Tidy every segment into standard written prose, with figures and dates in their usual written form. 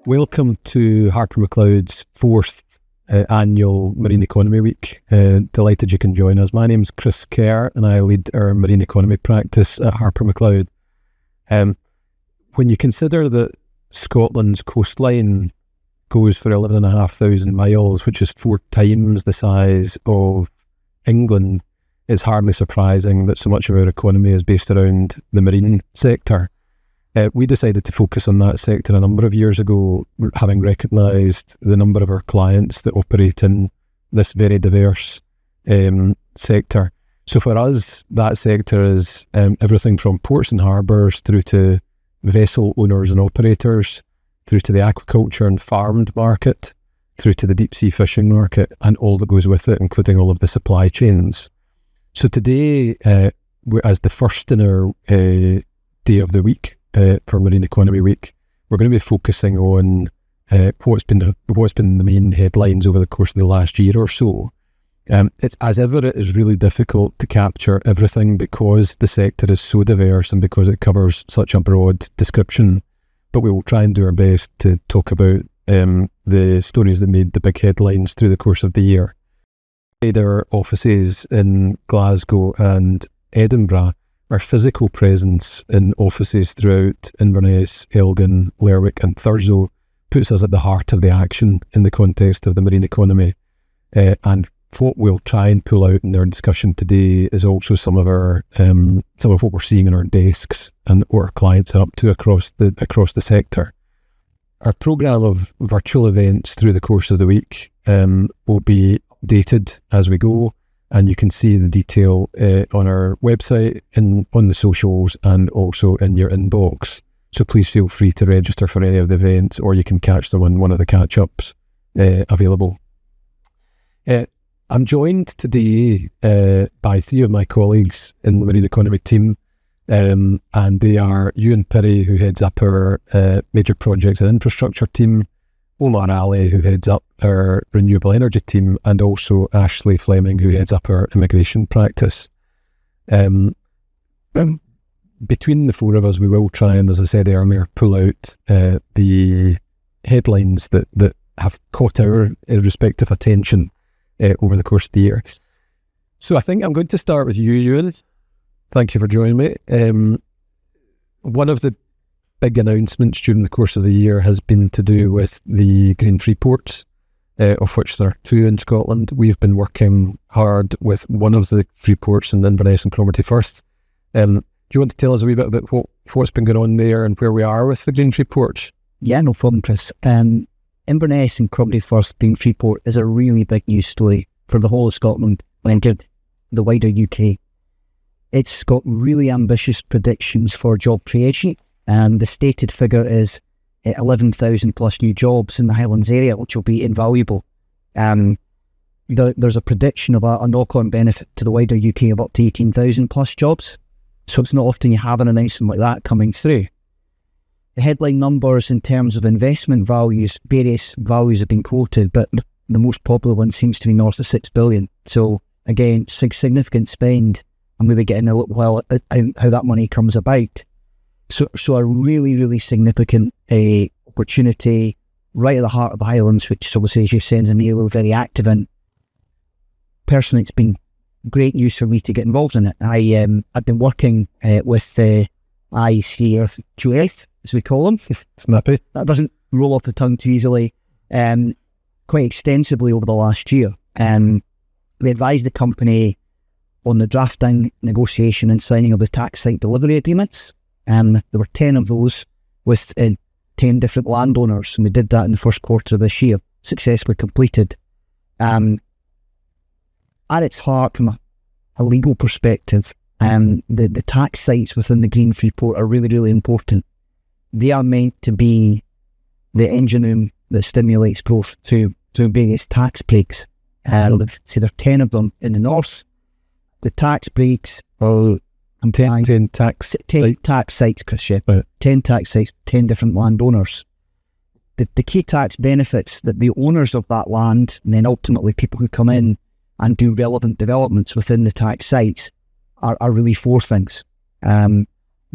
Welcome to Harper McLeod's fourth annual Marine Economy Week. Delighted you can join us. My name's Chris Kerr and I lead our marine economy practice at Harper McLeod. When you consider that Scotland's coastline goes for 11,500 miles, which is 4 times the size of England, it's hardly surprising that so much of our economy is based around the marine sector. We decided to focus on that sector a number of years ago, having recognised the number of our clients that operate in this very diverse sector. So for us, that sector is everything from ports and harbours through to vessel owners and operators, through to the aquaculture and farmed market, through to the deep sea fishing market, and all that goes with it, including all of the supply chains. So today, as the first in our day of the week for Marine Economy Week, we're going to be focusing on what's been the main headlines over the course of the last year or so. It's as ever, it is really difficult to capture everything because the sector is so diverse and because it covers such a broad description. But we will try and do our best to talk about the stories that made the big headlines through the course of the year. Our offices in Glasgow and Edinburgh, our physical presence in offices throughout Inverness, Elgin, Lerwick and Thurso puts us at the heart of the action in the context of the marine economy. And what we'll try and pull out in our discussion today is also some of what we're seeing in our desks and what our clients are up to across the sector. Our programme of virtual events through the course of the week will be updated as we go, and you can see the detail on our website, on the socials, and also in your inbox. So please feel free to register for any of the events, or you can catch them on one of the catch-ups available. I'm joined today by 3 of my colleagues in the Marine Economy team, and they are Ewan Pirrie, who heads up our Major Projects and Infrastructure team, Omar Ali, who heads up our Renewable Energy team, and also Ashley Fleming, who heads up our Immigration practice. Between the 4 of us, we will try and, as I said earlier, pull out the headlines that have caught our respective attention over the course of the year. So I think I'm going to start with you, Ewan. Thank you for joining me. One of the big announcements during the course of the year has been to do with the green free ports, of which there are 2 in Scotland. We've been working hard with one of the free ports in Inverness and Cromarty Firth. Do you want to tell us a wee bit about what's been going on there and where we are with the green free ports? Yeah, no problem, Chris. Inverness and Cromarty Firth green free port is a really big news story for the whole of Scotland and indeed the wider UK. It's got really ambitious predictions for job creation. The stated figure is 11,000 plus new jobs in the Highlands area, which will be invaluable. There's a prediction of a knock-on benefit to the wider UK of up to 18,000 plus jobs. So it's not often you have an announcement like that coming through. The headline numbers in terms of investment values, various values have been quoted, but the most popular one seems to be north of 6 billion. So again, significant spend, and we'll be getting a look well at how that money comes about. So a really, really significant opportunity right at the heart of the Highlands, which obviously, as you said, is an area we're very active in. Personally, it's been great news for me to get involved in it. I've been working with the ICRQS, as we call them. Snappy. That doesn't roll off the tongue too easily. Quite extensively over the last year. We advised the company on the drafting, negotiation and signing of the tax site delivery agreements. There were 10 of those with 10 different landowners, and we did that in the first quarter of this year, successfully completed. At its heart, from a legal perspective, the tax sites within the Green Free Port are really, really important. They are meant to be the engine room that stimulates growth through various tax breaks. So there are 10 of them in the north. The tax breaks are 10 tax sites, Chris, yeah. Right. 10 tax sites, 10 different landowners. The key tax benefits that the owners of that land, and then ultimately people who come in and do relevant developments within the tax sites, are really 4 things. There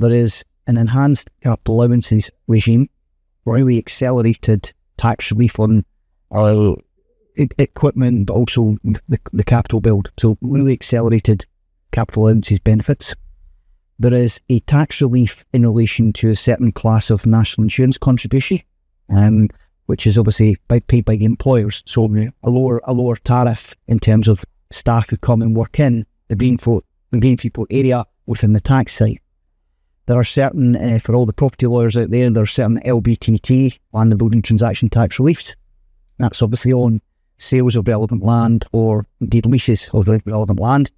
is an enhanced capital allowances regime really accelerated tax relief on equipment, but also the capital build. So really accelerated capital allowances benefits. There is a tax relief in relation to a certain class of national insurance contribution, which is obviously paid by the employers. So a lower tariff in terms of staff who come and work in the Greenfreeport area within the tax site. There are certain, for all the property lawyers out there are certain LBTT, land and building transaction tax reliefs. That's obviously on sales of relevant land or indeed leases of relevant land.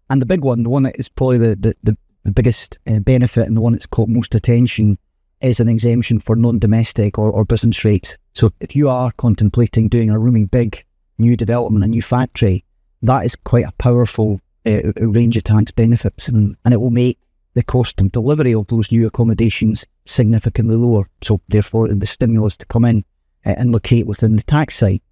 And the big one, the one that is probably the biggest benefit and the one that's caught most attention, is an exemption for non-domestic or business rates. So if you are contemplating doing a really big new development, a new factory, that is quite a powerful range of tax benefits, and it will make the cost of delivery of those new accommodations significantly lower. So therefore the stimulus to come in and locate within the tax site.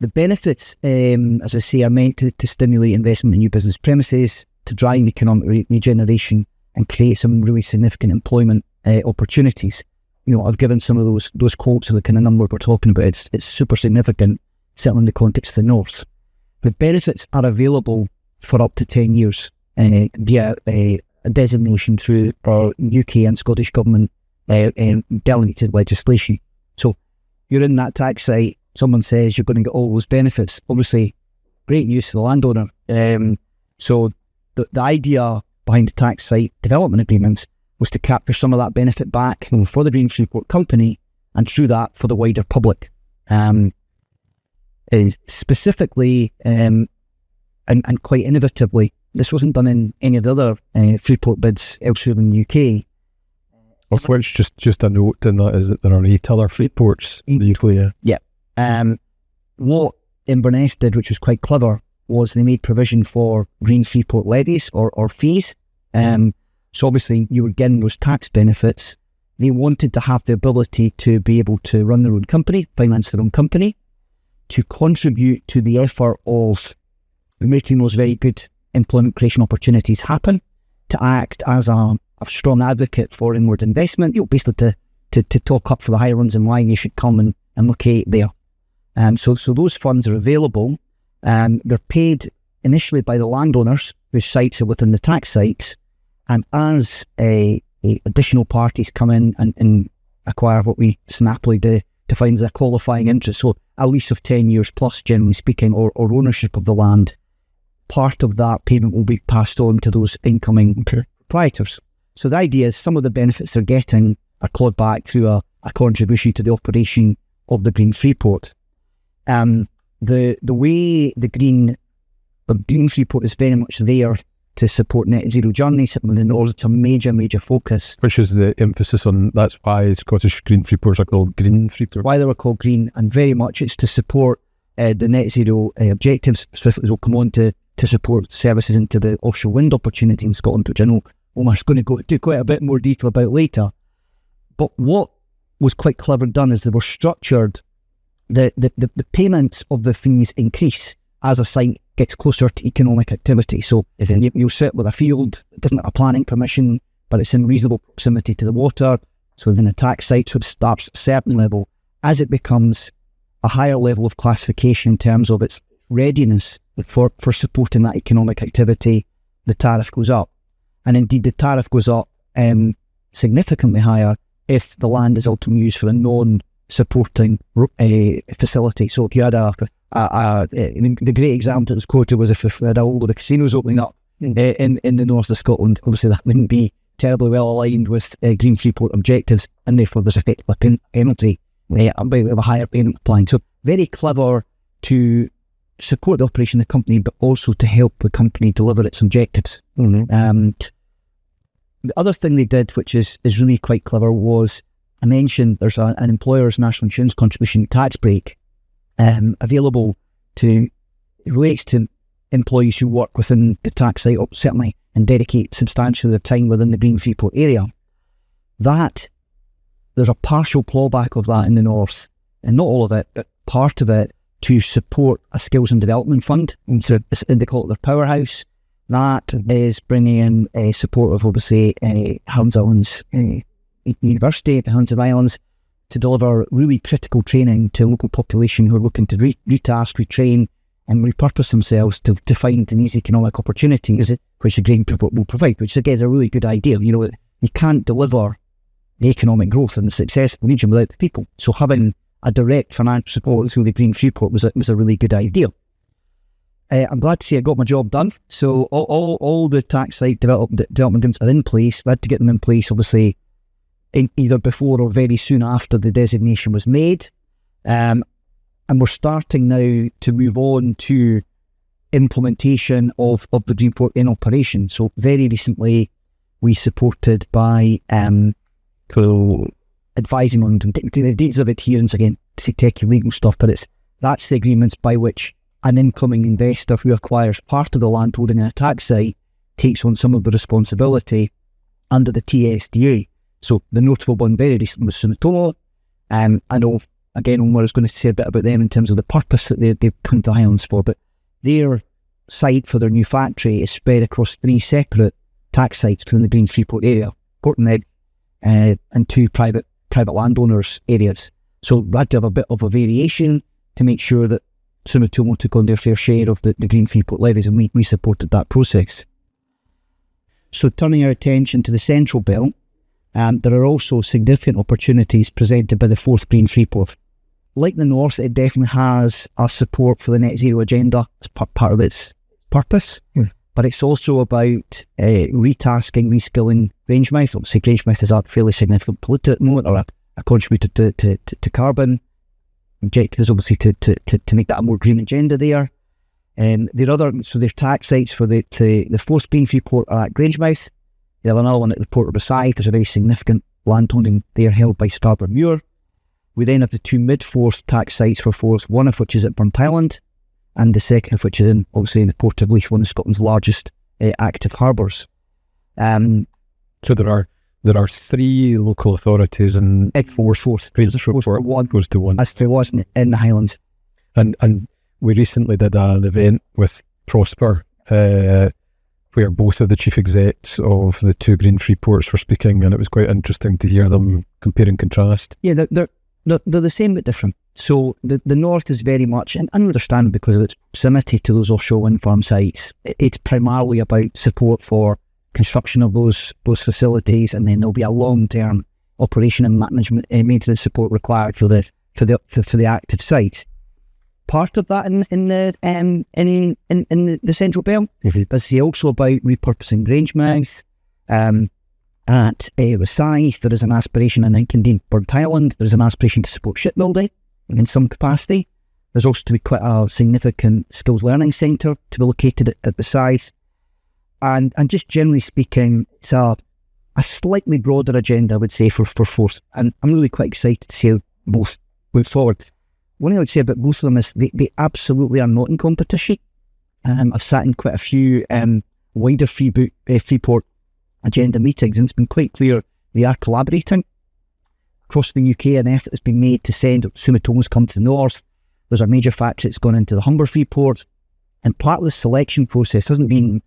The benefits, as I say, are meant to stimulate investment in new business premises, to drive economic regeneration and create some really significant employment opportunities. I've given some of those quotes of the kind of number we're talking about. It's super significant, certainly in the context of the North. The benefits are available for up to 10 years via a designation through UK and Scottish government delegated legislation. So you're in that tax site, someone says you're going to get all those benefits. Obviously, great news for the landowner. So the idea behind the tax site development agreements was to capture some of that benefit back for the Greenfreeport company, and through that for the wider public. Specifically and quite innovatively, this wasn't done in any of the other Freeport bids elsewhere in the UK. Of which, just a note in that is that there are 8 other Freeports in the UK. Yeah. What Inverness did, which was quite clever, was they made provision for Greenfreeport levies or fees. So obviously you were getting those tax benefits. They wanted to have the ability to be able to run their own company, finance their own company, to contribute to the effort of making those very good employment creation opportunities happen, to act as a strong advocate for inward investment, basically to talk up for the higher ones and why you should come and locate there. So those funds are available. They're paid initially by the landowners whose sites are within the tax sites, and as additional parties come in and acquire what we snappily define as a qualifying interest, so a lease of 10 years plus, generally speaking, or ownership of the land, part of that payment will be passed on to those incoming proprietors. So the idea is some of the benefits they're getting are clawed back through a contribution to the operation of the Greenfreeport. The way the Greenfreeport is very much there to support net zero journey, certainly in the North, it's a major focus. Which is the emphasis on, that's why Scottish Greenfreeports are called Greenfreeport. Why they were called green, and very much it's to support the net zero objectives. Specifically, we'll come on to support services into the offshore wind opportunity in Scotland, which I know Omar's going to go into quite a bit more detail about later. But what was quite clever done is they were structured, the payments of the fees increase as a site gets closer to economic activity. So if you sit with a field, it doesn't have a planning permission, but it's in reasonable proximity to the water, so within a tax site, so it starts at a certain level. As it becomes a higher level of classification in terms of its readiness for supporting that economic activity, the tariff goes up. And indeed, the tariff goes up significantly higher if the land is ultimately used for a non-supporting facility. So if you had the great example that was quoted was if we had a load of casinos opening up in the north of Scotland, obviously that wouldn't be terribly well aligned with Greenfreeport objectives, and therefore there's effectively a penalty, we have a higher payment applying. So very clever to support the operation of the company, but also to help the company deliver its objectives. Mm-hmm. The other thing they did, which is really quite clever, was I mentioned there's an employer's national insurance contribution tax break available to, it relates to employees who work within the tax site, certainly, and dedicate substantially their time within the Greenfreeport area. That, there's a partial clawback of that in the north, and not all of it, but part of it, to support a skills and development fund. And so they call it their powerhouse. That is bringing in support of, obviously, Highlands Islands University, the Highlands of Islands, to deliver really critical training to local population who are looking to retask, retrain and repurpose themselves to find these economic opportunities which the Green Freeport will provide, which again is a really good idea. You know, you can't deliver the economic growth and the success of the region without the people. So having a direct financial support through the Green Freeport was a really good idea. I'm glad to see I got my job done. So all the tax site development agreements are in place. We had to get them in place, obviously, either before or very soon after the designation was made. And we're starting now to move on to implementation of the Green Freeport in operation. So very recently, we supported by advising on the dates of adherence, again, to take legal stuff, but that's the agreements by which an incoming investor who acquires part of the land holding in a tax site takes on some of the responsibility under the TSDA. So the notable one very recently was Sumitomo. I know, again, Omar is going to say a bit about them in terms of the purpose that they've come to Highlands for, but their site for their new factory is spread across 3 separate tax sites within the Green Freeport area, Portneck, and 2 private landowners areas. So we had to have a bit of a variation to make sure that Sumitomo took on their fair share of the Green Freeport levies, and we supported that process. So turning our attention to the Central Belt, there are also significant opportunities presented by the 4th Green Freeport. Like the North, it definitely has a support for the net zero agenda as part of its purpose, but it's also about retasking, reskilling Grangemouth. Obviously, Grangemouth is a fairly significant polluter at the moment, or a contributor to carbon. Objective is obviously to make that a more green agenda there. Their tax sites for the 4th Green Freeport are at Grangemouth. They have another one at the Port of Rosyth. There's a very significant landholding there held by Scarborough Muir. We then have the 2 mid-force tax sites for force, one of which is at Burnt Island, and the second of which is obviously in the Port of Leith, one of Scotland's largest active harbours. So there are 3 local authorities and 4 one goes to 1. As there was in the Highlands. And we recently did an event with Prosper, where both of the chief execs of the 2 Green Freeports were speaking, and it was quite interesting to hear them compare and contrast. Yeah, they're the same but different. So the North is very much, and understandable because of its proximity to those offshore wind farm sites, it's primarily about support for construction of those facilities, and then there'll be a long-term operation and management maintenance support required for the active sites. Part of that in the Central Belt, but it's also about repurposing Grangemouth. At Rosyth, there is an aspiration, and in Burnt Island, there is an aspiration to support shipbuilding in some capacity. There's also to be quite a significant skills learning centre to be located at the site. And just generally speaking, it's a slightly broader agenda, I would say, for Forth. And I'm really quite excited to see how both move forward. One thing I would say about both of them is they absolutely are not in competition. I've sat in quite a few wider Freeport agenda meetings, and it's been quite clear they are collaborating. Across the UK, an effort has been made to send Sumitomo's come to the North. There's a major factory that's gone into the Humber Freeport. And part of the selection process hasn't been,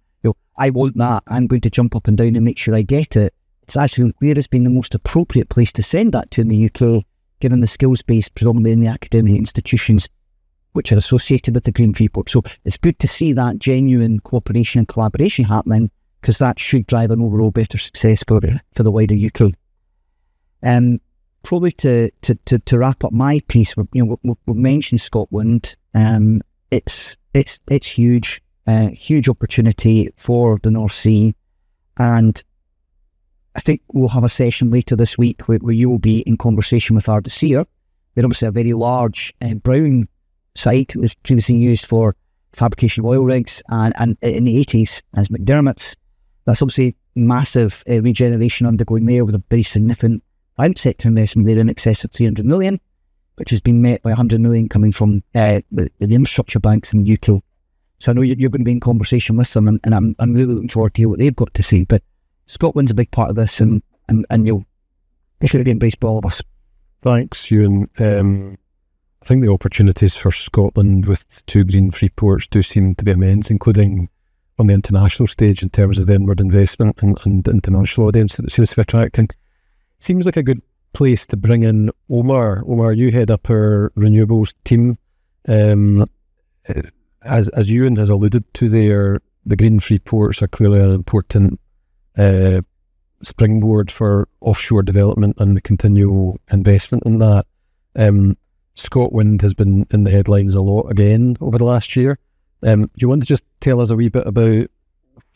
I want that, I'm going to jump up and down and make sure I get it. It's actually where has been the most appropriate place to send that to in the UK, given the skills base predominantly in the academic institutions which are associated with the Green Freeport. So it's good to see that genuine cooperation and collaboration happening, because that should drive an overall better success for the wider UK. Probably to wrap up my piece, we've mentioned Scotland. It's huge. Huge opportunity for the North Sea, and I think we'll have a session later this week where you will be in conversation with Ardersier. They're obviously a very large brown site. It was previously used for fabrication of oil rigs, and in the 80s as McDermott's. That's obviously massive regeneration undergoing there, with a very significant private sector investment there in excess of 300 million, which has been met by 100 million coming from the infrastructure banks in the UK. So I know you're going to be in conversation with them, and I'm really looking forward to hear what they've got to say. But Scotland's a big part of this, and they should be embraced by all of us. Thanks, Ewan. I think the opportunities for Scotland with 2 Green Freeports do seem to be immense, including on the international stage in terms of the inward investment and international audience that it seems to be attracting. Seems like a good place to bring in Omar. Omar, you head up our renewables team. As Ewan has alluded to there, the green free ports are clearly an important springboard for offshore development and the continual investment in that. ScotWind has been in the headlines a lot again over the last year. Do you want to just tell us a wee bit about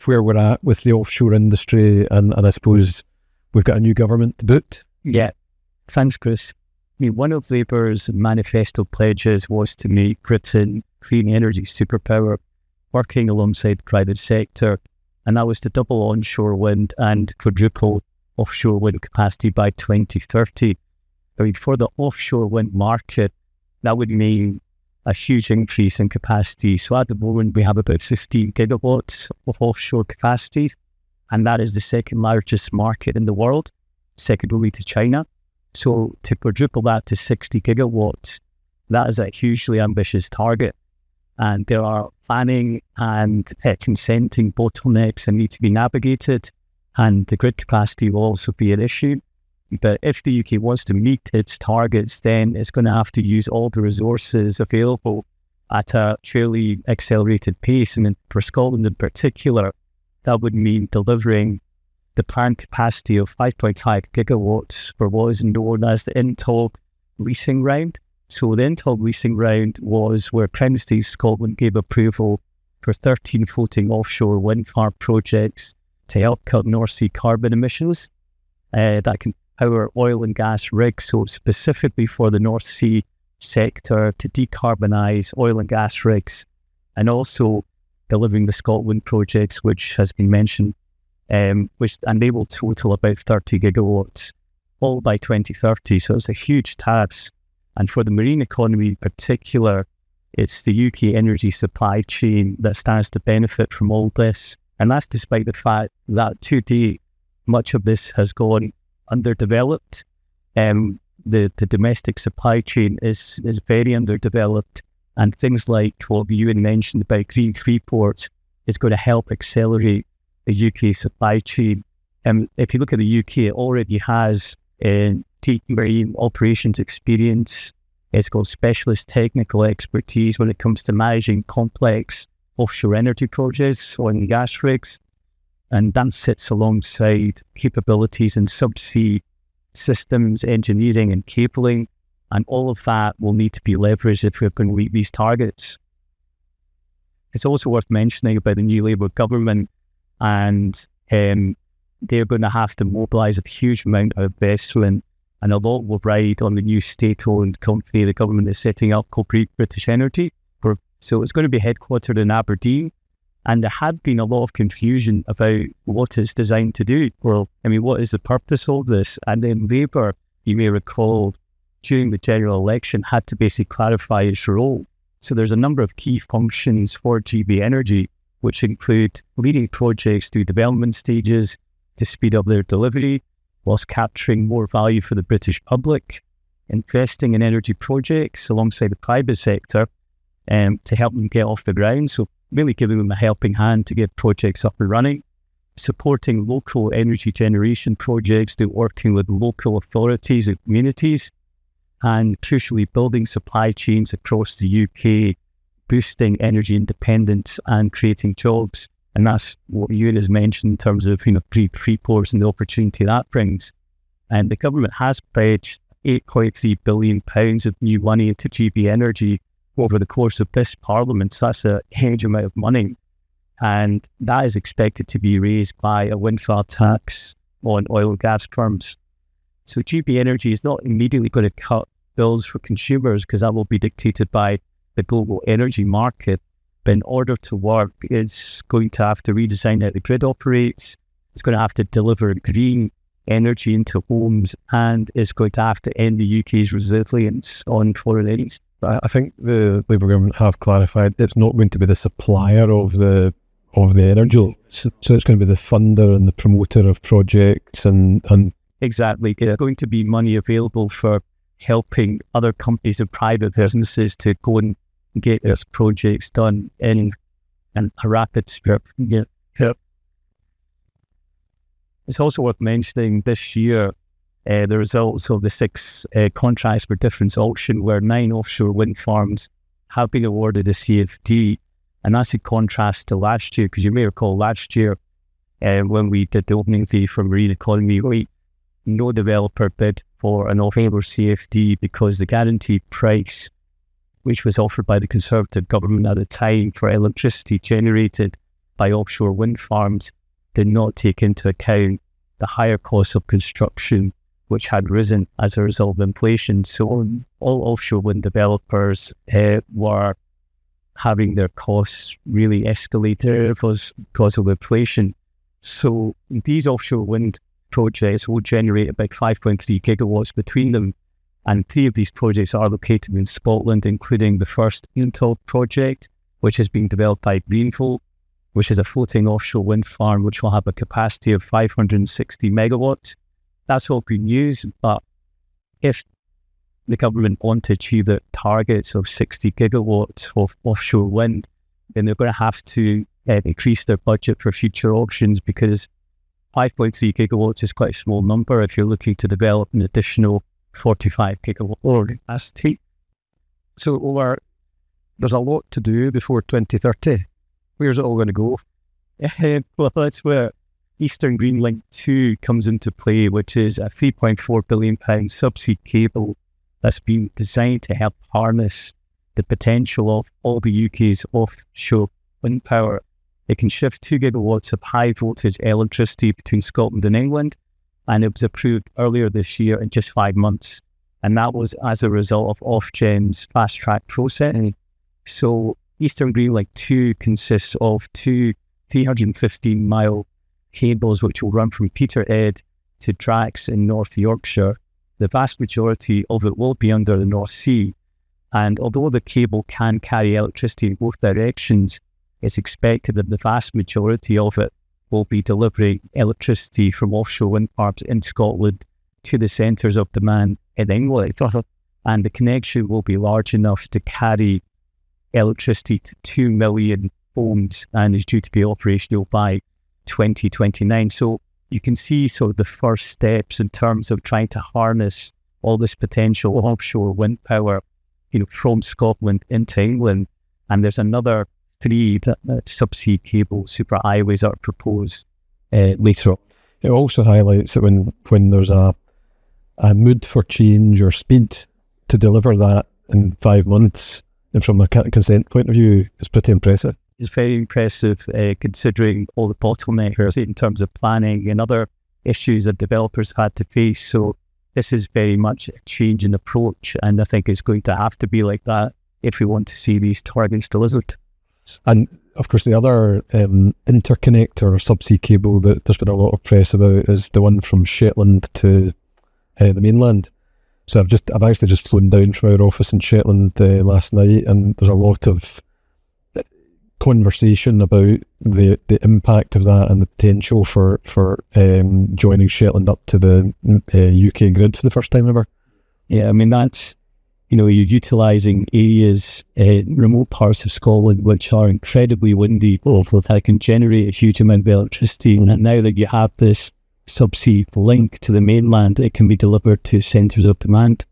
where we're at with the offshore industry, and I suppose we've got a new government to boot? Yeah, thanks, Chris. I mean, one of Labour's manifesto pledges was to make Britain clean energy superpower, working alongside the private sector, and that was to double onshore wind and quadruple offshore wind capacity by 2030. I mean, for the offshore wind market, that would mean a huge increase in capacity. So at the moment, we have about 15 gigawatts of offshore capacity, and that is the second largest market in the world, second only to China. So to quadruple that to 60 gigawatts, that is a hugely ambitious target. And there are planning and consenting bottlenecks that need to be navigated, and the grid capacity will also be an issue. But if the UK wants to meet its targets, then it's going to have to use all the resources available at a fairly accelerated pace. And for Scotland in particular, that would mean delivering the planned capacity of 5.5 gigawatts for what is known as the INTOG leasing round. So the INTOG leasing round was where Crown Estate Scotland gave approval for 13 floating offshore wind farm projects to help cut North Sea carbon emissions. That can power oil and gas rigs, so specifically for the North Sea sector to decarbonise oil and gas rigs, and also delivering the ScotWind projects, which has been mentioned, and they will total about 30 gigawatts, all by 2030. So it's a huge task. And for the marine economy in particular, it's the UK energy supply chain that stands to benefit from all this. And that's despite the fact that today, much of this has gone underdeveloped. The domestic supply chain is very underdeveloped, and things like what you had mentioned about green free ports is going to help accelerate the UK supply chain. If you look at the UK, it already has deep marine operations experience. It's got specialist technical expertise when it comes to managing complex offshore energy projects, oil and gas rigs. And that sits alongside capabilities in subsea systems, engineering and cabling. And all of that will need to be leveraged if we're going to meet these targets. It's also worth mentioning about the new Labour government, and they're going to have to mobilise a huge amount of investment, and a lot will ride on the new state-owned company the government is setting up called British Energy. So it's going to be headquartered in Aberdeen. And there had been a lot of confusion about what it's designed to do. Well, I mean, what is the purpose of this? And then Labour, you may recall, during the general election, had to basically clarify its role. So there's a number of key functions for GB Energy, which include leading projects through development stages to speed up their delivery, whilst capturing more value for the British public, investing in energy projects alongside the private sector to help them get off the ground. So really giving them a helping hand to get projects up and running, supporting local energy generation projects through working with local authorities and communities, and crucially building supply chains across the UK, boosting energy independence and creating jobs. And that's what Ewan has mentioned in terms of, free ports and the opportunity that brings. And the government has pledged £8.3 billion of new money into GB Energy over the course of this Parliament. So that's a huge amount of money. And that is expected to be raised by a windfall tax on oil and gas firms. So GB Energy is not immediately going to cut bills for consumers, because that will be dictated by the global energy market. But in order to work, it's going to have to redesign how the grid operates. It's going to have to deliver green energy into homes, and it's going to have to end the UK's resilience on foreign earnings. I think the Labour government have clarified it's not going to be the supplier of the energy. So it's going to be the funder and the promoter of projects and Exactly. There's going to be money available for helping other companies and private businesses to go and get these projects done in a rapid speed. It's also worth mentioning this year the results of the 6 contracts for difference auction, where 9 offshore wind farms have been awarded a CFD. And that's in contrast to last year, because you may recall last year when we did the opening fee for Marine Economy Week, no developer bid for an offshore CFD because the guaranteed price, which was offered by the Conservative government at the time for electricity generated by offshore wind farms, did not take into account the higher cost of construction, which had risen as a result of inflation. So all offshore wind developers were having their costs really escalated because of inflation. So these offshore wind projects will generate about 5.3 gigawatts between them. And 3 of these projects are located in Scotland, including the first Untalk project, which is being developed by Greenvolt, which is a floating offshore wind farm, which will have a capacity of 560 megawatts. That's all good news, but if the government want to achieve the targets of 60 gigawatts of offshore wind, then they're going to have to increase their budget for future auctions, because 5.3 gigawatts is quite a small number if you're looking to develop an additional 45 gigawatt capacity. So there's a lot to do before 2030. Where's it all going to go? Well, that's where Eastern Green Link 2 comes into play, which is a £3.4 billion subsea cable that's been designed to help harness the potential of all the UK's offshore wind power. It can shift 2 gigawatts of high voltage electricity between Scotland and England, and it was approved earlier this year in just 5 months. And that was as a result of Ofgem's fast track processing. So Eastern Green Link 2 consists of 2 315-mile cables which will run from Peterhead to Drax in North Yorkshire. The vast majority of it will be under the North Sea. And although the cable can carry electricity in both directions, it's expected that the vast majority of it will be delivering electricity from offshore wind farms in Scotland to the centres of demand in England. And the connection will be large enough to carry electricity to 2 million homes and is due to be operational by 2029. So you can see sort of the first steps in terms of trying to harness all this potential offshore wind power, from Scotland into England. And there's another 3 subsea cable superhighways are proposed later on. It also highlights that when there's a mood for change or speed to deliver that in 5 months, and from a consent point of view, it's pretty impressive. It's very impressive considering all the bottlenecks in terms of planning and other issues that developers had to face. So this is very much a change in approach, and I think it's going to have to be like that if we want to see these targets delivered. And of course, the other interconnector or subsea cable that there's been a lot of press about is the one from Shetland to the mainland. So I've actually just flown down from our office in Shetland last night, and there's a lot of conversation about the impact of that and the potential for joining Shetland up to the UK grid for the first time ever. Yeah, I mean, that's, you're utilising areas, remote parts of Scotland which are incredibly windy, that can generate a huge amount of electricity. And now that you have this subsea link to the mainland, it can be delivered to centres of demand.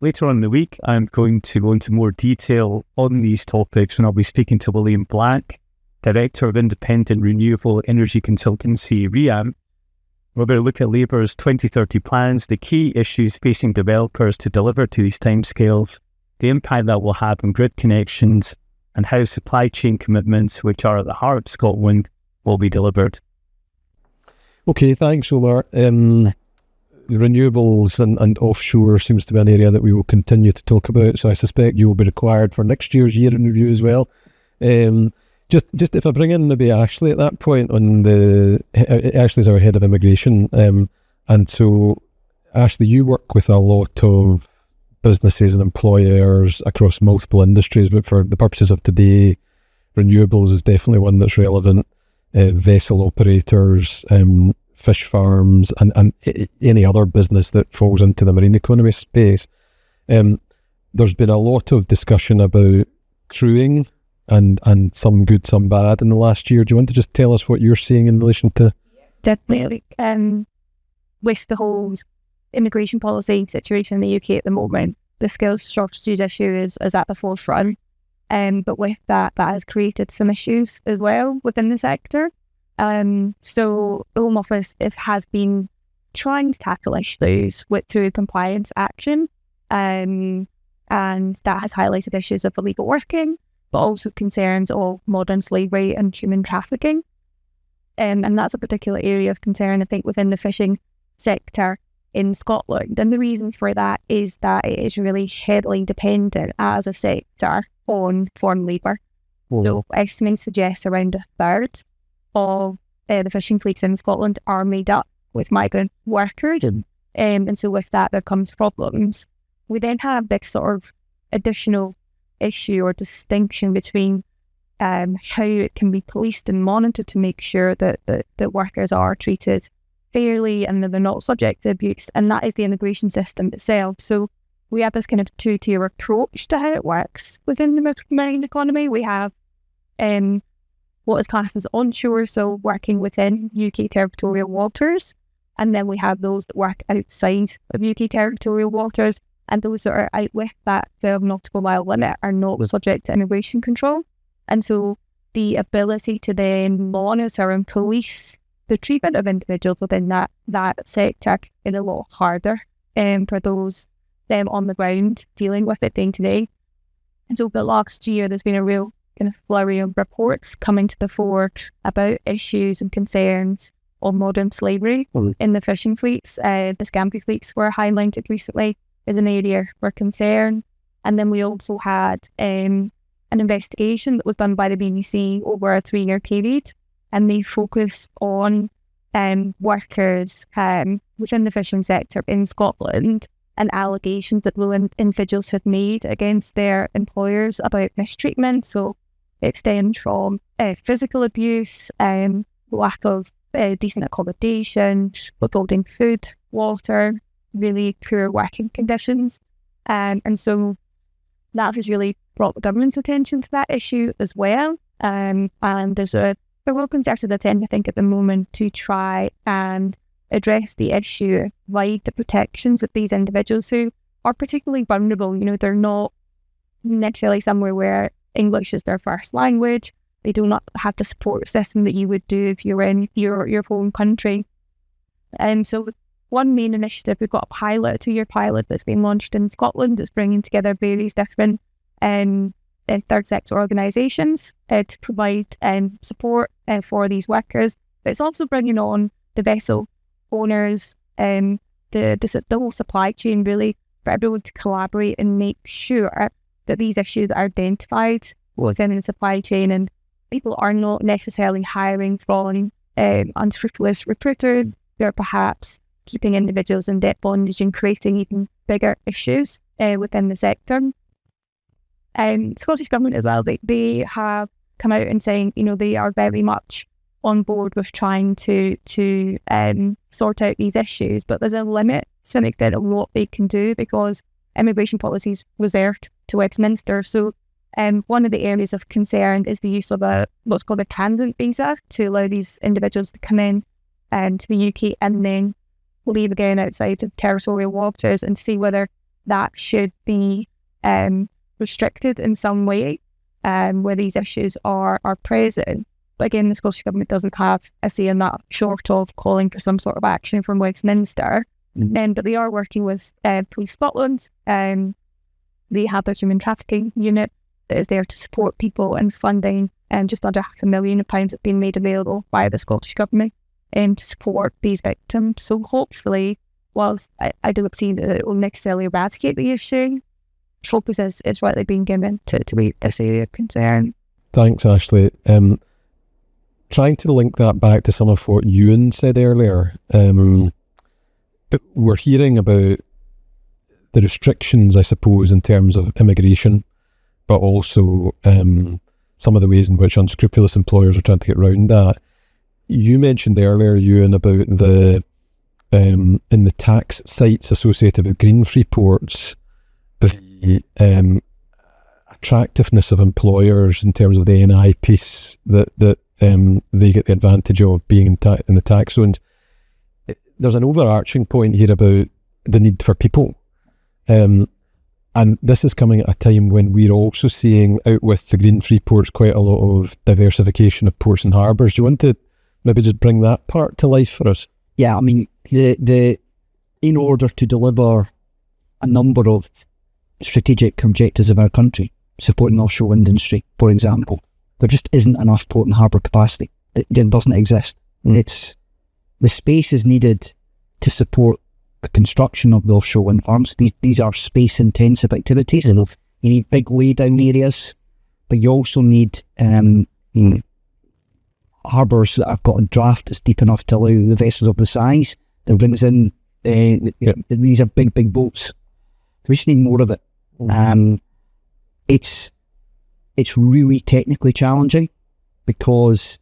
Later on in the week, I'm going to go into more detail on these topics, and I'll be speaking to William Black, Director of Independent Renewable Energy Consultancy, REAM. We're going to look at Labour's 2030 plans, the key issues facing developers to deliver to these timescales, the impact that will have on grid connections, and how supply chain commitments, which are at the heart of Scotland, will be delivered. Okay, thanks, Omar. Renewables and offshore seems to be an area that we will continue to talk about, so I suspect you will be required for next year's year in review as well. Just if I bring in maybe Ashley at that point on Ashley's our head of immigration, and so Ashley, you work with a lot of businesses and employers across multiple industries, but for the purposes of today, renewables is definitely one that's relevant. Vessel operators, fish farms, and any other business that falls into the marine economy space. There's been a lot of discussion about crewing and some good, some bad in the last year. Do you want to just tell us what you're seeing in relation to? Definitely. With the whole immigration policy situation in the UK at the moment, the skills shortages issue is at the forefront. But with that has created some issues as well within the sector. So the Home Office has been trying to tackle issues through compliance action, and that has highlighted issues of illegal working, but also concerns of modern slavery and human trafficking. And that's a particular area of concern, I think, within the fishing sector in Scotland. And the reason for that is that it is really heavily dependent as a sector on foreign labour. So estimates suggest around a third of the fishing fleets in Scotland are made up with migrant workers. And so with that, there comes problems. We then have this sort of additional issue or distinction between how it can be policed and monitored to make sure that the workers are treated fairly and that they're not subject to abuse, and that is the immigration system itself. So we have this kind of two-tier approach to how it works within the marine economy. We have what is classed as onshore, so working within UK territorial waters, and then we have those that work outside of UK territorial waters, and those that are out with that 12 nautical mile limit are not subject to immigration control. And so the ability to then monitor and police the treatment of individuals within that sector is a lot harder for those on the ground dealing with it day to day. And so the last year there's been a real kind of flurry of reports coming to the fore about issues and concerns of modern slavery in the fishing fleets. The scampi fleets were highlighted recently as an area for concern. And then we also had an investigation that was done by the BBC over a 3-year period, and they focused on workers within the fishing sector in Scotland and allegations that individuals had made against their employers about mistreatment. So it stems from physical abuse, lack of decent accommodation, withholding food, water, really poor working conditions. And so that has really brought the government's attention to that issue as well. And there's a real concerted attempt, I think, at the moment to try and address the issue, provide the protections that these individuals who are particularly vulnerable, they're not necessarily somewhere where English is their first language. They do not have the support system that you would do if you're in your home country. So one main initiative, we've got a 2-year pilot that's been launched in Scotland that's bringing together various different third sector organisations to provide support for these workers. But it's also bringing on the vessel owners, the whole supply chain, really, for everyone to collaborate and make sure that these issues are identified within the supply chain, and people are not necessarily hiring from unscrupulous recruiters. They're perhaps keeping individuals in debt bondage and creating even bigger issues within the sector. Scottish Government as well, they have come out and saying, they are very much on board with trying to sort out these issues, but there's a limit to an extent of what they can do because immigration policy is reserved to Westminster. So one of the areas of concern is the use of what's called a transit visa to allow these individuals to come in to the UK and then leave again outside of territorial waters, and see whether that should be restricted in some way where these issues are present. But again, the Scottish Government doesn't have a say in that, short of calling for some sort of action from Westminster. But they are working with Police Scotland. They have their human trafficking unit that is there to support people, and funding just under £500,000 have been made available by the Scottish Government to support these victims. So hopefully, whilst I don't see that it will necessarily eradicate the issue, focus is rightly being given to this area of concern. Thanks, Ashley. Trying to link that back to some of what Ewan said earlier, we're hearing about the restrictions, I suppose, in terms of immigration, but also some of the ways in which unscrupulous employers are trying to get around that. You mentioned earlier, Ewan, about the in the tax sites associated with green free ports, the attractiveness of employers in terms of the NI piece that they get the advantage of being in the tax zones. There's an overarching point here about the need for people. And this is coming at a time when we're also seeing out with the green free ports quite a lot of diversification of ports and harbours. Do you want to maybe just bring that part to life for us? Yeah, I mean, in order to deliver a number of strategic objectives of our country, supporting the offshore wind industry, for example, there just isn't enough port and harbour capacity. It doesn't exist. It's the space is needed to support the construction of the offshore wind farms. These are space-intensive activities, and you need big laydown areas, but you also need harbours that have got a draft that's deep enough to allow the vessels of the size that brings in. These are big boats. We just need more of it. It's really technically challenging because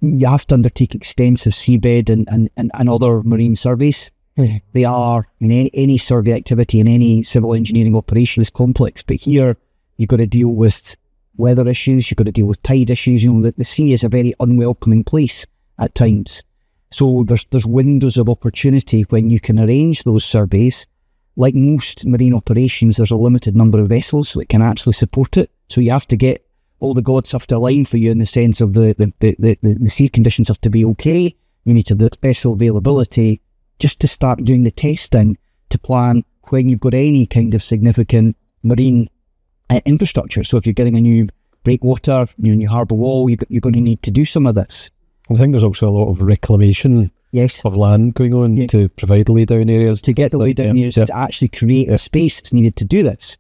you have to undertake extensive seabed and other marine surveys. They are, any survey activity in any civil engineering operation is complex, but here you've got to deal with weather issues, you've got to deal with tide issues. The sea is a very unwelcoming place at times. So there's windows of opportunity when you can arrange those surveys. Like most marine operations, there's a limited number of vessels that can actually support it. So you have to get, all the gods have to align for you in the sense of the sea conditions have to be okay. You need to have the vessel availability just to start doing the testing to plan when you've got any kind of significant marine infrastructure. So if you're getting a new breakwater, new harbour wall, you're going to need to do some of this. I think there's also a lot of reclamation of land going on to provide laydown areas. To get the laydown areas to actually create a space that's needed to do this.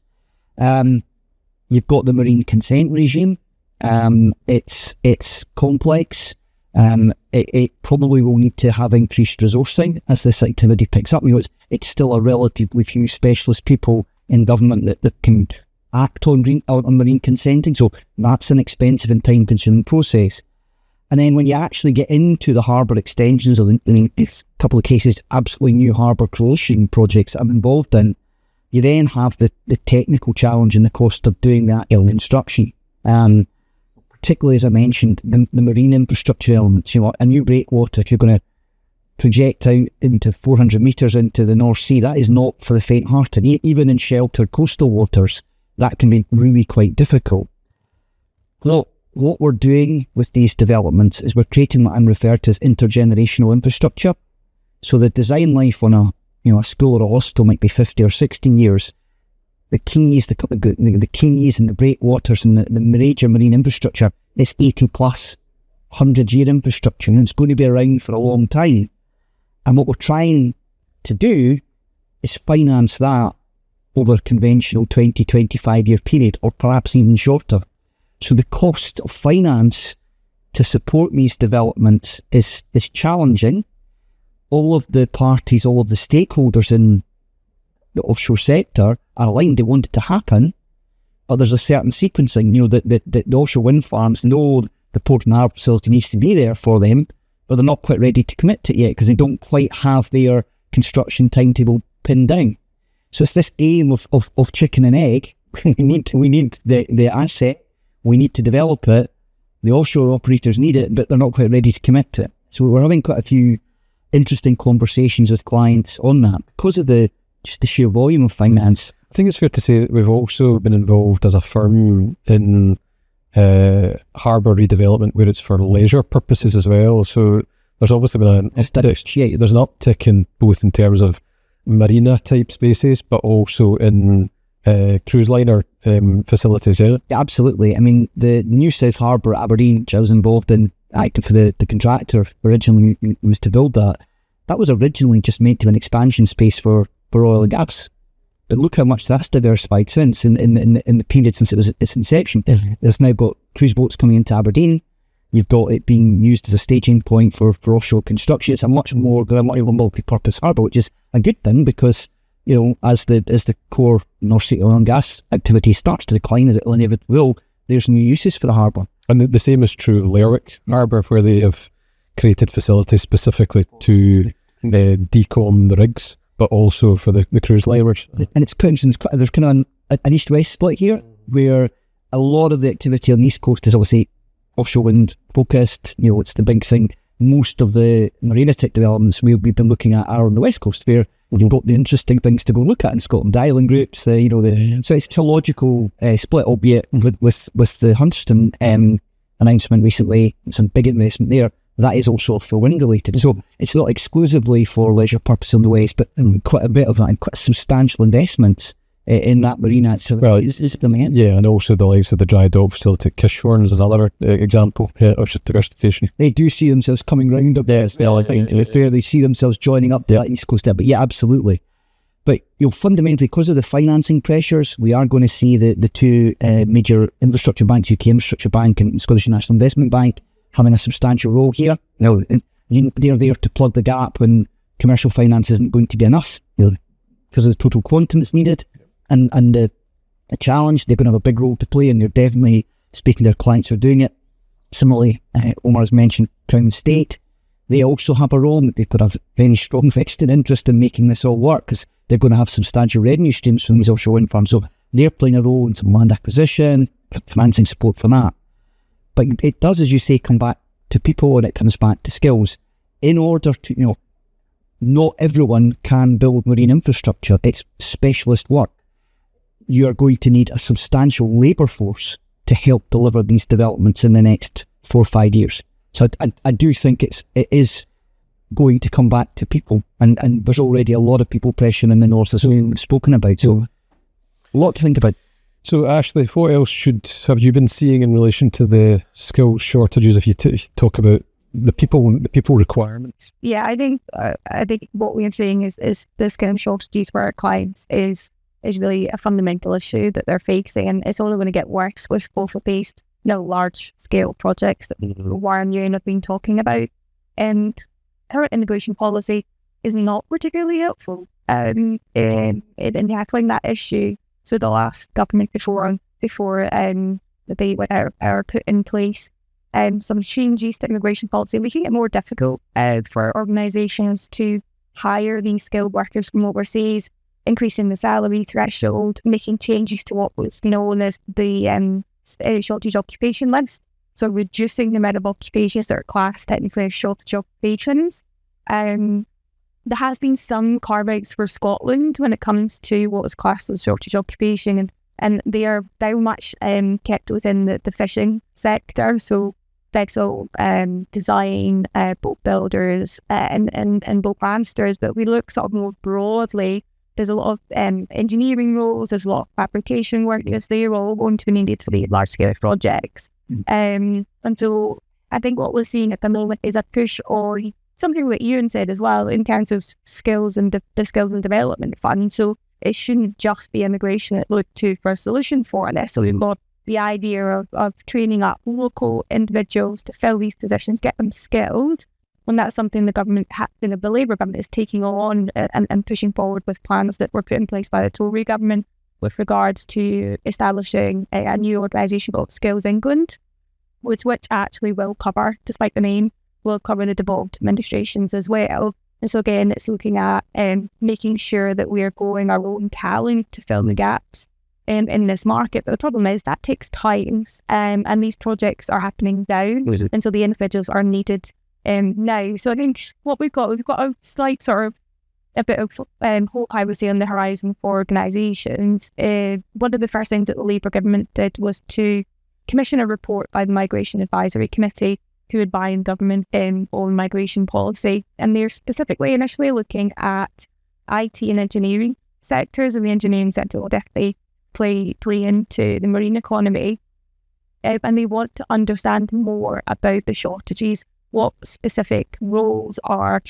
You've got the marine consent regime. It's complex. It probably will need to have increased resourcing as this activity picks up. It's still a relatively few specialist people in government that can act on marine consenting. So that's an expensive and time-consuming process. And then when you actually get into the harbour extensions, or in a couple of cases, absolutely new harbour creation projects that I'm involved in, you then have the technical challenge and the cost of doing that construction. Particularly, as I mentioned, the marine infrastructure elements. A new breakwater, if you're going to project out into 400 metres into the North Sea, that is not for the faint-hearted. Even in sheltered coastal waters, that can be really quite difficult. Well, what we're doing with these developments is we're creating what I'm referred to as intergenerational infrastructure. So the design life on a school or a hostel might be 50 or 60 years. The keys, the keys and the breakwaters and the major marine infrastructure, it's 80 plus 100-year infrastructure, and it's going to be around for a long time. And what we're trying to do is finance that over a conventional 20, 25-year period, or perhaps even shorter. So the cost of finance to support these developments is challenging. All of the parties, all of the stakeholders in the offshore sector are aligned. They want it to happen, but there's a certain sequencing. The offshore wind farms know the port and harbour facility needs to be there for them, but they're not quite ready to commit to it yet because they don't quite have their construction timetable pinned down. So it's this aim of chicken and egg. we need the asset. We need to develop it. The offshore operators need it, but they're not quite ready to commit to it. So we're having quite a few interesting conversations with clients on that because of the sheer volume of finance. I think it's fair to say that we've also been involved as a firm in harbour redevelopment where it's for leisure purposes as well. So there's obviously been there's an uptick in both in terms of marina type spaces, but also in cruise liner facilities. Yeah, absolutely. I mean, the new South Harbour at Aberdeen, which I was involved in, acting for the contractor originally was to build that. That was originally just meant to be an expansion space for oil and gas. But look how much that's diversified since in the period since it was its inception. There's now got cruise boats coming into Aberdeen. You've got it being used as a staging point for offshore construction. It's a much more multi-purpose harbour, which is a good thing because as the core North Sea oil and gas activity starts to decline, as it inevitably will, there's new uses for the harbour. And the same is true of Lerwick Harbour, where they have created facilities specifically to decom the rigs, but also for the cruise liners. And it's there's kind of an east-west split here, where a lot of the activity on the east coast is obviously offshore wind focused. It's the big thing. most of the marina tech developments we've been looking at are on the west coast, where you've got the interesting things to go look at in Scotland, the island groups, so it's a logical split, albeit with the Hunterston announcement recently, some big investment there. That is also for wind related. So it's not exclusively for leisure purpose on the west, but quite a bit of that and quite substantial investments in that marina. So it's coming in. Yeah, and also the likes of the dry dock facility at Kishorn is another example of diversification. They do see themselves coming round up there as well. I think it's fair. They see themselves joining up to that east coast there. But yeah, absolutely. But fundamentally, because of the financing pressures, we are going to see the two major infrastructure banks, UK Infrastructure Bank and Scottish National Investment Bank, having a substantial role here. Now, they're there to plug the gap when commercial finance isn't going to be enough, because of the total quantum that's needed. And the challenge, they're going to have a big role to play, and they're definitely speaking to their clients who are doing it. Similarly, Omar has mentioned Crown and State. They also have a role. They've got a very strong vested interest in making this all work, because they're going to have substantial revenue streams from these offshore wind farms. So they're playing a role in some land acquisition, financing support for that. But it does, as you say, come back to people, and it comes back to skills. In order to, not everyone can build marine infrastructure. It's specialist work. You are going to need a substantial labour force to help deliver these developments in the next 4 or 5 years. So I do think it is going to come back to people, and there's already a lot of people pressure in the north, as we've spoken about. So a lot to think about. So Ashley, what else have you been seeing in relation to the skills shortages? If you talk about the people requirements. Yeah, I think what we are seeing is the skill shortages for our clients is really a fundamental issue that they're facing, and it's only going to get worse with both of these large scale projects that Warren and have been talking about. And current immigration policy is not particularly helpful in tackling that issue. So the last government before they were put in place some changes to immigration policy, making it more difficult for organisations to hire these skilled workers from overseas, increasing the salary threshold, making changes to what was known as the shortage occupation list. So reducing the amount of occupations that are classed technically as shortage occupations. There has been some carve-outs for Scotland when it comes to what is classed as shortage occupation, and they are very much kept within the fishing sector. So vessel design, boat builders, and boat masters. But we look sort of more broadly. There's a lot of engineering roles. There's a lot of fabrication work because they're all going to be needed for the large-scale projects. And so I think what we're seeing at the moment is a push on something that Ewan said as well in terms of skills and the Skills and Development Fund. So it shouldn't just be immigration that look to for a solution for this. So we've got the idea of training up local individuals to fill these positions, get them skilled. And that's something the Labour government is taking on and pushing forward with plans that were put in place by the Tory government with regards to establishing a new organisation called Skills England, which actually will cover, despite the name, will cover the devolved administrations as well. And so again, it's looking at making sure that we are growing our own talent to fill the gaps in this market. But the problem is that takes time, and these projects are happening now, and so the individuals are needed now. So I think what we've got a slight sort of a bit of hope, I would say, on the horizon for organisations. One of the first things that the Labour government did was to commission a report by the Migration Advisory Committee, who would bind government on migration policy. And they're specifically initially looking at IT and engineering sectors, and the engineering sector will definitely play into the marine economy. And they want to understand more about the shortages, what specific roles are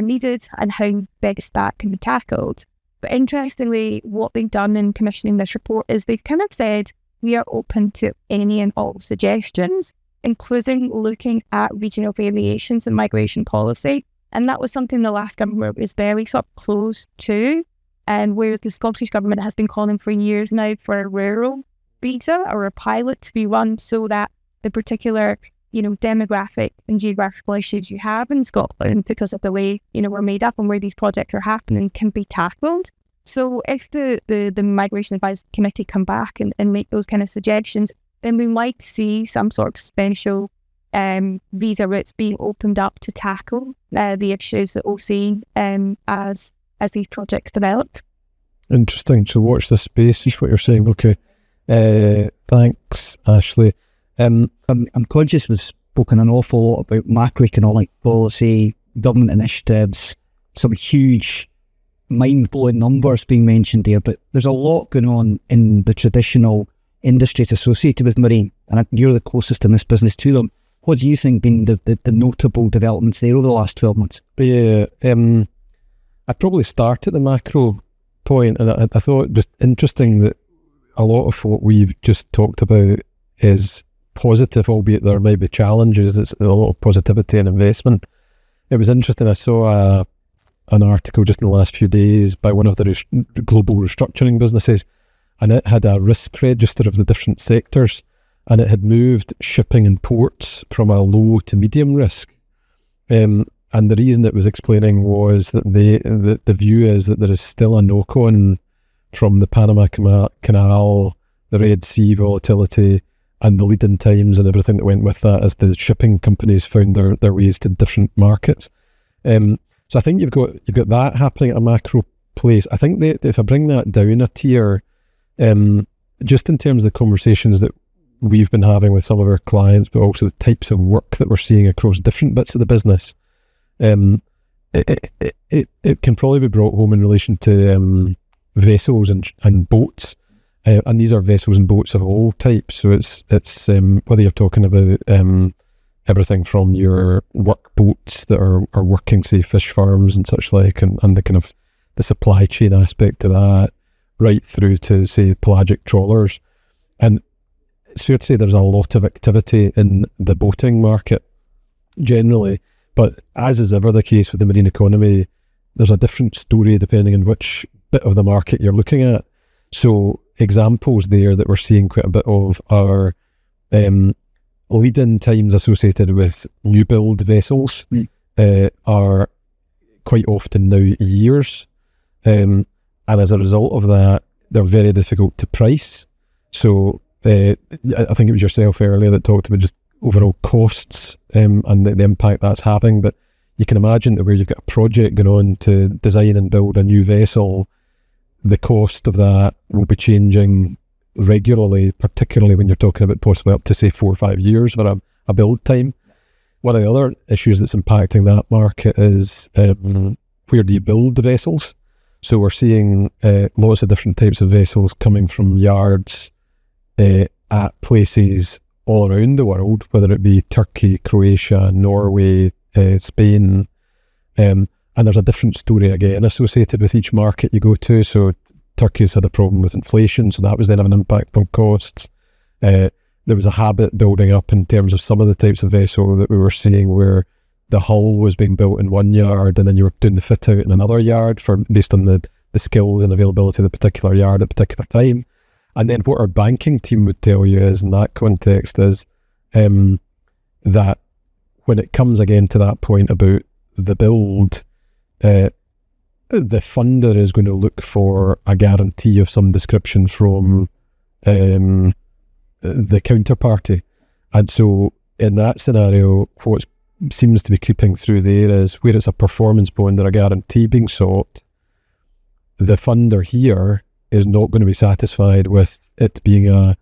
needed, and how best that can be tackled. But interestingly, what they've done in commissioning this report is they've kind of said, we are open to any and all suggestions, including looking at regional variations in migration policy. And that was something the last government was very sort of close to, and where the Scottish Government has been calling for years now for a rural visa or a pilot to be run, so that the particular demographic and geographical issues you have in Scotland, because of the way we're made up and where these projects are happening, can be tackled. So if the Migration Advisory Committee come back and make those kind of suggestions, then we might see some sort of special visa routes being opened up to tackle the issues that we'll see as these projects develop. Interesting. So watch this space is what you're saying. Okay. Thanks, Ashley. I'm conscious we've spoken an awful lot about macroeconomic policy, government initiatives, some huge mind-blowing numbers being mentioned there, but there's a lot going on in the traditional industries associated with marine, and you're the closest in this business to them. What do you think been the notable developments there over the last 12 months? Yeah, I'd probably start at the macro point, and I thought just interesting that a lot of what we've just talked about is positive, albeit there may be challenges. It's a lot of positivity and investment. It was interesting, I saw an article just in the last few days by one of the global restructuring businesses, and it had a risk register of the different sectors, and it had moved shipping and ports from a low to medium risk. And the reason it was explaining was that the view is that there is still a knock-on from the Panama Canal, the Red Sea volatility, and the lead-in times and everything that went with that as the shipping companies found their ways to different markets. So I think you've got that happening at a macro place. I think that if I bring that down a tier, just in terms of the conversations that we've been having with some of our clients, but also the types of work that we're seeing across different bits of the business, it can probably be brought home in relation to vessels and boats, and these are vessels and boats of all types. So it's whether you're talking about everything from your work boats that are working, say, fish farms and such like, and the kind of the supply chain aspect of that, right through to, say, pelagic trawlers. And it's fair to say there's a lot of activity in the boating market generally, but as is ever the case with the marine economy, there's a different story depending on which bit of the market you're looking at. So examples there that we're seeing quite a bit of are lead-in times associated with new build vessels are quite often now years, and as a result of that, they're very difficult to price. So I think it was yourself earlier that talked about just overall costs and the impact that's having, but you can imagine that where you've got a project going on to design and build a new vessel, the cost of that will be changing regularly, particularly when you're talking about possibly up to, say, 4 or 5 years for a build time. One of the other issues that's impacting that market is where do you build the vessels? So we're seeing lots of different types of vessels coming from yards at places all around the world, whether it be Turkey, Croatia, Norway, Spain, and there's a different story again associated with each market you go to. So Turkey's had a problem with inflation, so that was then having an impact on costs. There was a habit building up in terms of some of the types of vessel that we were seeing where the hull was being built in one yard and then you were doing the fit out in another yard based on the skill and availability of the particular yard at a particular time. And then what our banking team would tell you is, in that context, is that when it comes again to that point about the build, the funder is going to look for a guarantee of some description from the counterparty. And so in that scenario, what seems to be creeping through there is where it's a performance bond or a guarantee being sought, the funder here is not going to be satisfied with it being a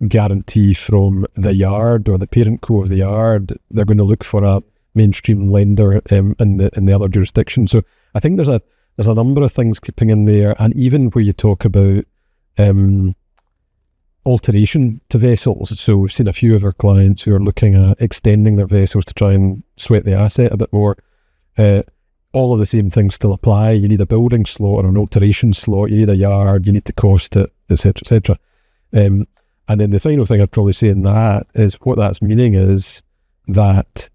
guarantee from the yard or the parent co of the yard. They're going to look for a mainstream lender in the other jurisdiction. So I think there's a number of things keeping in there, and even where you talk about alteration to vessels. So we've seen a few of our clients who are looking at extending their vessels to try and sweat the asset a bit more. All of the same things still apply. You need a building slot or an alteration slot, you need a yard, you need to cost it, etc., etc. And then the final thing I'd probably say in that is what that's meaning is that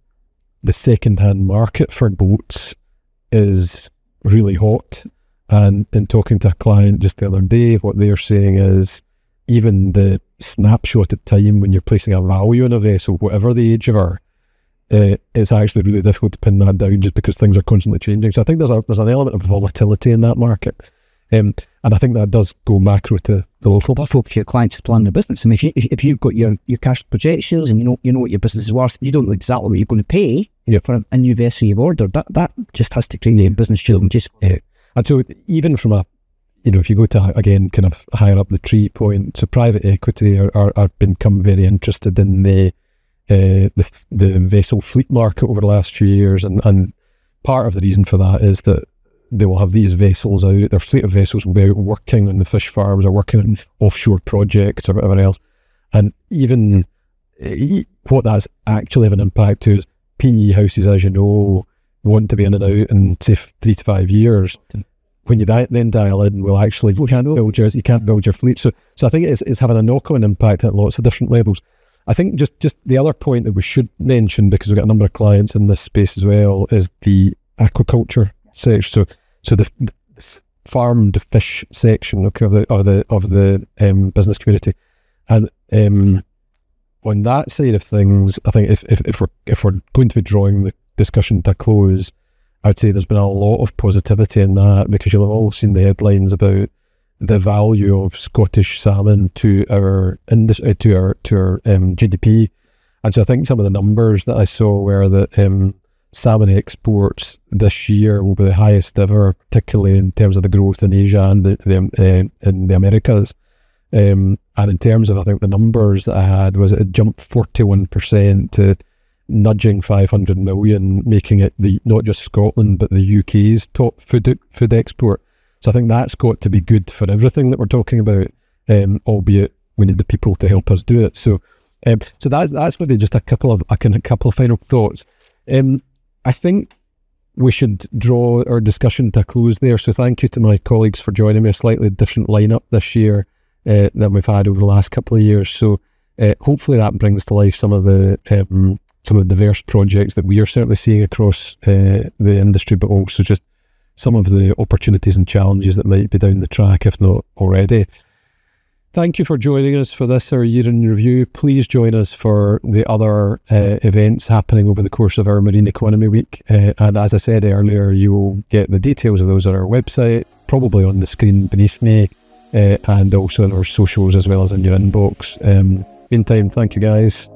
the second-hand market for boats is really hot. And in talking to a client just the other day, what they're saying is even the snapshot of time when you're placing a value on a vessel, whatever the age of her, it's actually really difficult to pin that down just because things are constantly changing. So I think there's an element of volatility in that market. And I think that does go macro to the local. That's for your clients to plan their business. I mean, if you've got your cash projections and you know what your business is worth, you don't know exactly what you're going to pay for a new vessel you've ordered. That just has to create your business challenges. And so even from a, if you go to, again, kind of higher up the tree point, so private equity are become very interested in the vessel fleet market over the last few years, and part of the reason for that is that they will have these vessels out, their fleet of vessels will be out working on the fish farms or working on offshore projects or whatever else. And even what that's actually have an impact to is PE houses, as you know, want to be in and out in, say, 3 to 5 years. When you then dial in, well, actually, you can't build your fleet. So I think it's having a knock-on impact at lots of different levels. I think just the other point that we should mention, because we've got a number of clients in this space as well, is the aquaculture section. So the farmed fish section of the business community, and on that side of things, I think if we're going to be drawing the discussion to a close, I'd say there's been a lot of positivity in that, because you'll have all seen the headlines about the value of Scottish salmon to our industry, to our GDP, and so I think some of the numbers that I saw were that salmon exports this year will be the highest ever, particularly in terms of the growth in Asia and in the Americas. And in terms of, I think the numbers that I had was it jumped 41% to nudging 500 million, making it not just Scotland but the UK's top food export. So I think that's got to be good for everything that we're talking about, albeit we need the people to help us do it. So that's maybe just a couple of final thoughts. I think we should draw our discussion to a close there. So thank you to my colleagues for joining me. A slightly different lineup this year than we've had over the last couple of years. So hopefully that brings to life some of the diverse projects that we are certainly seeing across the industry, but also just some of the opportunities and challenges that might be down the track, if not already. Thank you for joining us for this, our year in review. Please join us for the other events happening over the course of our Marine Economy Week. And as I said earlier, you will get the details of those on our website, probably on the screen beneath me, and also on our socials as well as in your inbox. Meantime, thank you guys.